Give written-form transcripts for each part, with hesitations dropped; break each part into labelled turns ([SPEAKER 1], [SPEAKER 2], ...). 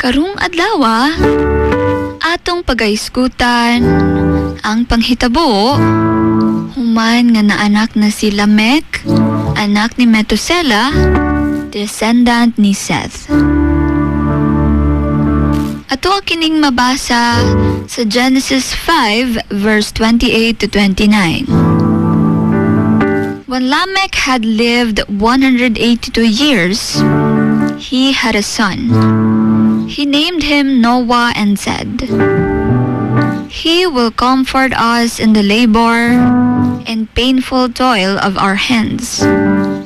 [SPEAKER 1] Karong adlaw atong pagaiskutan ang panghitabo human nga naanak na si Lamech, anak ni Methuselah, descendant ni Seth. Ato kining mabasa sa Genesis 5 verse 28 to 29. When Lamech had lived 182 years, he had a son. He named him Noah and said, "He will comfort us in the labor and painful toil of our hands,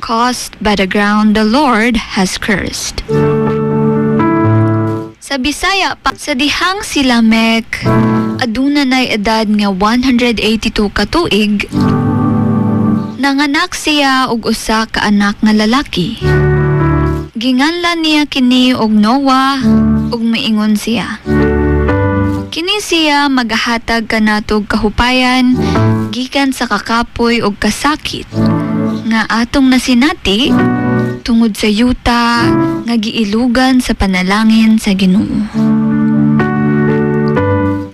[SPEAKER 1] caused by the ground the Lord has cursed." Sa Bisaya pa, sa dihang si Lamech, aduna nay edad nga 182 ka tuig, nanganak siya og usa ka anak nga lalaki. Ginganlan niya kini og Noah ug miingon siya, kini siya magahatag kanatog kahupayan gikan sa kakapoy ug kasakit nga atong nasinati tungod sa yuta nga giilugan sa panalangin sa Ginoo.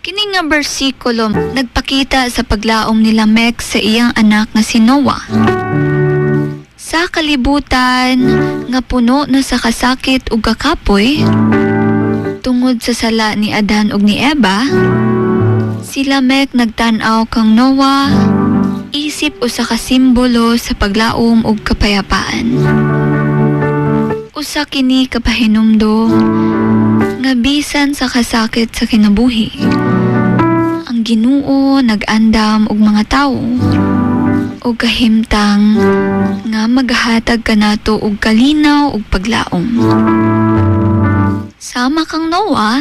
[SPEAKER 1] Kini nga bersikulo nagpakita sa paglaom ni Lamech sa iyang anak nga si Noah. Sa kalibutan nga puno na sa kasakit ug kakapoy tungod sa sala ni Adan ug ni Eva, si Lamech nagtan-aw kang Noah isip usa ka simbolo sa paglaom ug kapayapaan. Usa kini kapahinumdom nga bisan sa kasakit sa kinabuhi, ang Ginoo nag-andam og mga tawo ug kahimtang nga maghatag kanato og kalinaw ug paglaom. Sama kang Noah,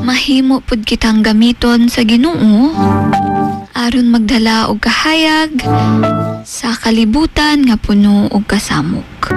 [SPEAKER 1] mahimo pud kitang gamiton sa Ginoo aron magdala og kahayag sa kalibutan nga puno og kasamok.